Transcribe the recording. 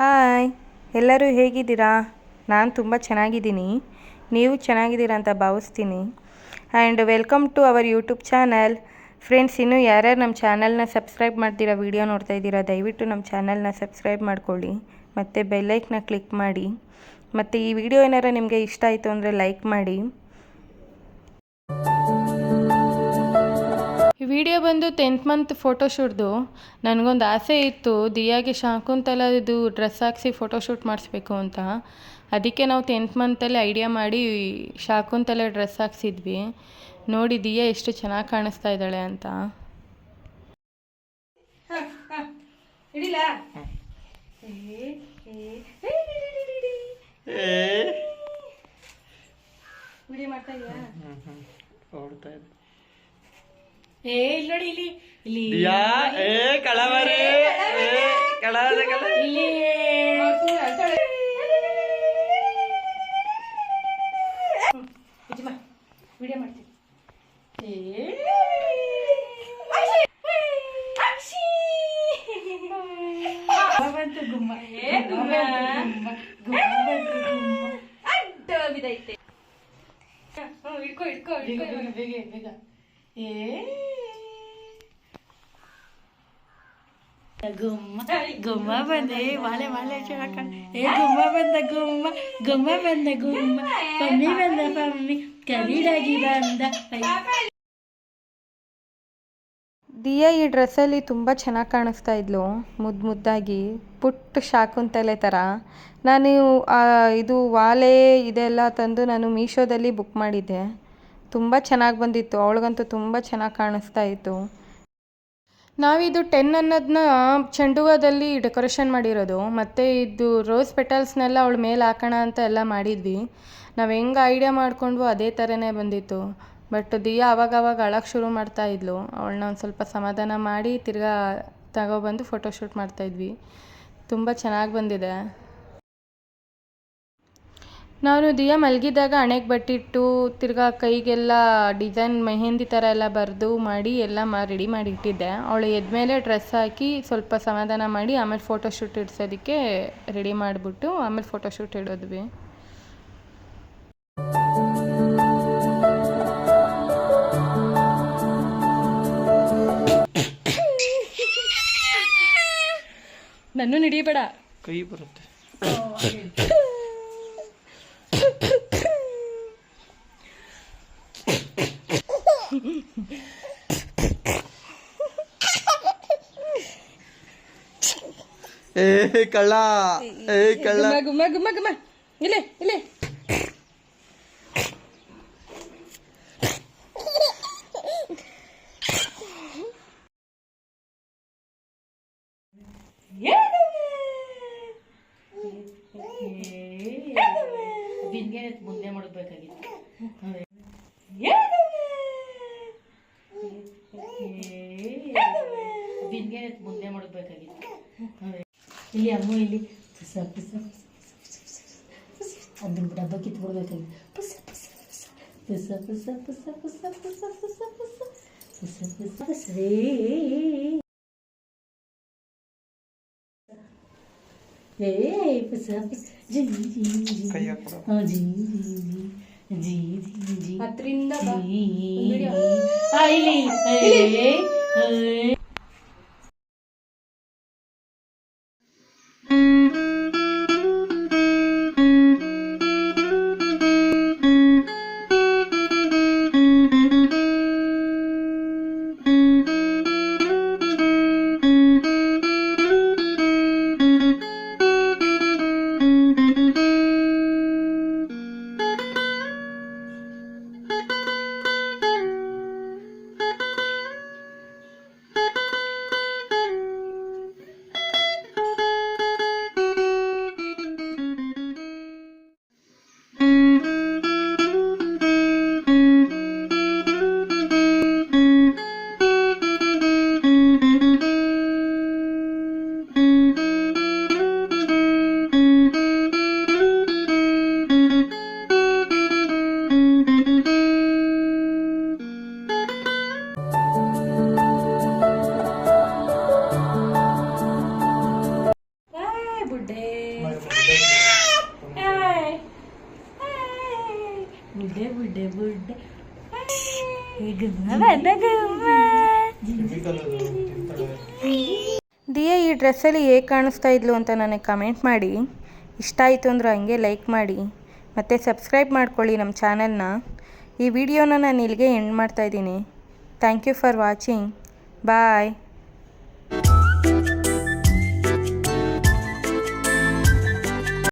Hi, ಎಲ್ಲರೂ ಹೇಗಿದ್ದೀರಾ? ನಾನು ತುಂಬ ಚೆನ್ನಾಗಿದ್ದೀನಿ. ನೀವು ಚೆನ್ನಾಗಿದ್ದೀರಾ ಅಂತ ಭಾವಿಸ್ತೀನಿ. And welcome to our YouTube channel. Friends, ಇನ್ನೂ ಯಾರ್ಯಾರು ನಮ್ಮ ಚಾನಲ್ನ ಸಬ್ಸ್ಕ್ರೈಬ್ ಮಾಡ್ತೀರಾ, ವಿಡಿಯೋ ನೋಡ್ತಾ ಇದ್ದೀರಾ, ದಯವಿಟ್ಟು ನಮ್ಮ ಚಾನಲ್ನ ಸಬ್ಸ್ಕ್ರೈಬ್ ಮಾಡ್ಕೊಳ್ಳಿ ಮತ್ತು ಬೆಲ್ಲೈಕ್ನ ಕ್ಲಿಕ್ ಮಾಡಿ. ಮತ್ತು ಈ ವಿಡಿಯೋ ಏನಾರು ನಿಮಗೆ ಇಷ್ಟ ಆಯಿತು ಅಂದರೆ ಲೈಕ್ ಮಾಡಿ. ಈ ವಿಡಿಯೋ ಬಂದು 10th ಮಂತ್ ಫೋಟೋಶೂಟ್ದು. ನನಗೊಂದು ಆಸೆ ಇತ್ತು, ದಿಯಾಗೆ ಶಾಕುಂತಲದು ಡ್ರೆಸ್ ಹಾಕ್ಸಿ ಫೋಟೋಶೂಟ್ ಮಾಡಿಸ್ಬೇಕು ಅಂತ. ಅದಕ್ಕೆ ನಾವು 10th ಮಂತಲ್ಲಿ ಐಡಿಯಾ ಮಾಡಿ ಶಾಕುಂತಲೆ ಡ್ರೆಸ್ ಹಾಕ್ಸಿದ್ವಿ. ನೋಡಿ ದಿಯಾ ಎಷ್ಟು ಚೆನ್ನಾಗಿ ಕಾಣಿಸ್ತಾ ಇದ್ದಾಳೆ ಅಂತ. ವಿಡಿಯೋ ಮಾಡ್ತಾ ಇದೆಯಾ? ನೋಡಿ ಇಲ್ಲಿ ಇಲ್ಲಿ ಕಳವರೆ ಇಲ್ಲಿ ವಿಡಿಯೋ ಮಾಡ್ತೀನಿ. ಗುಮ್ಮ ಬಿದೈತೆ. ಇಟ್ಕೋ ಇಟ್ಕೋ ಬೇಗ ಬೇಗ. ಗುಮ್ಮ ಬಂದೆ ವಾಳೆ ಗುಮ್ಮ ಬಂದ ಗುಮ್ಮ ಬಂದ ಪಮ್ಮಿ ಬಂದ ಪಮ್ಮಿ ಕವಿರಾಗಿ ಬಂದ. ದಿಯಾ ಈ ಡ್ರೆಸ್ಸಲ್ಲಿ ತುಂಬ ಚೆನ್ನಾಗಿ ಕಾಣಿಸ್ತಾ ಇದ್ಲು, ಮುದ್ದಾಗಿ ಪುಟ್ಟ ಶಾಕುಂತಲೆ ಥರ. ನಾನು ಇದು ವಾಲೆ ಇದೆಲ್ಲ ತಂದು ನಾನು ಮೀಶೋದಲ್ಲಿ ಬುಕ್ ಮಾಡಿದ್ದೆ. ತುಂಬ ಚೆನ್ನಾಗಿ ಬಂದಿತ್ತು, ಅವಳಿಗಂತೂ ತುಂಬ ಚೆನ್ನಾಗಿ ಕಾಣಿಸ್ತಾ ಇತ್ತು. ನಾವಿದು 10 ಅನ್ನೋದನ್ನ ಚೆಂಡುವದಲ್ಲಿ ಡೆಕೋರೇಷನ್ ಮಾಡಿರೋದು, ಮತ್ತು ಇದು ರೋಸ್ ಪೆಟಲ್ಸ್ನೆಲ್ಲ ಅವಳ ಮೇಲೆ ಹಾಕೋಣ ಅಂತ ಎಲ್ಲ ಮಾಡಿದ್ವಿ. ನಾವು ಹೆಂಗೆ ಐಡಿಯಾ ಮಾಡ್ಕೊಂಡ್ವೋ ಅದೇ ಥರನೇ ಬಂದಿತ್ತು. ಬಟ್ ದಿಯಾ ಅವಾಗ ಅಳಕ್ಕೆ ಶುರು ಮಾಡ್ತಾ ಇದ್ಲು. ಅವಳನ್ನ ಒಂದು ಸ್ವಲ್ಪ ಸಮಾಧಾನ ಮಾಡಿ ತಿರ್ಗಾ ತಗೊಬಂದು ಫೋಟೋಶೂಟ್ ಮಾಡ್ತಾಯಿದ್ವಿ. ತುಂಬ ಚೆನ್ನಾಗಿ ಬಂದಿದೆ. ನಾನು ದಿಯಾ ಮಲಗಿದಾಗ ಹಣೆಗೆ ಬಟ್ಟಿಟ್ಟು ತಿರ್ಗಾ ಕೈಗೆಲ್ಲ ಡಿಸೈನ್ ಮೆಹಂದಿ ಥರ ಎಲ್ಲ ಬರೆದು ಮಾಡಿ ಎಲ್ಲ ರೆಡಿ ಮಾಡಿ ಇಟ್ಟಿದ್ದೆ. ಅವಳು ಎದ್ಮೇಲೆ ಡ್ರೆಸ್ ಹಾಕಿ ಸ್ವಲ್ಪ ಸಮಾಧಾನ ಮಾಡಿ ಆಮೇಲೆ ಫೋಟೋಶೂಟ್ ಇಡ್ಸೋದಕ್ಕೆ ರೆಡಿ ಮಾಡಿಬಿಟ್ಟು ಆಮೇಲೆ ಫೋಟೋಶೂಟ್ ಇಡೋದ್ವಿ. ನನ್ನ ಹಿಡಿಯಬೇಡ, ಕೈ ಬರುತ್ತೆ. ಕಳ್ಳ ಗುಮ್ಮ ಗುಮ್ಮ ಗುಮ್ಮ ಇಲ್ಲೇ ಇಲ್ಲೇ. ಮುಂದೆ ಮಾಡಬೇಕಾಗಿತ್ತು. ಮುಂದೆ ಮಾಡಬೇಕಾಗಿತ್ತು. ಇಲ್ಲಿ ಅಮ್ಮ ಇಲ್ಲಿ ಅದನ್ನ ಡಬ್ಬ ಕಿತ್ಕೊಡ್ಬೇಕಾಗಿತ್ತು. ಹತ್ರಿಂದ ಬುಡ್ಡೆ ಬುಡ್ಡೆ ಬುಡ್ಡೆ ಬುಡ್ಡೆ ದಿಯಾ ಈ ಡ್ರೆಸ್ಸಲ್ಲಿ ಹೇಗೆ ಕಾಣಿಸ್ತಾ ಇದ್ಲು ಅಂತ ನನಗೆ ಕಮೆಂಟ್ ಮಾಡಿ. ಇಷ್ಟ ಆಯಿತು ಅಂದ್ರೆ ಹಂಗೆ ಲೈಕ್ ಮಾಡಿ ಮತ್ತು ಸಬ್ಸ್ಕ್ರೈಬ್ ಮಾಡ್ಕೊಳ್ಳಿ ನಮ್ಮ ಚಾನಲ್ನ. ಈ ವಿಡಿಯೋನ ನಾನು ಇಲ್ಲಿಗೆ ಎಂಡ್ ಮಾಡ್ತಾಯಿದ್ದೀನಿ. Thank you for watching. Bye.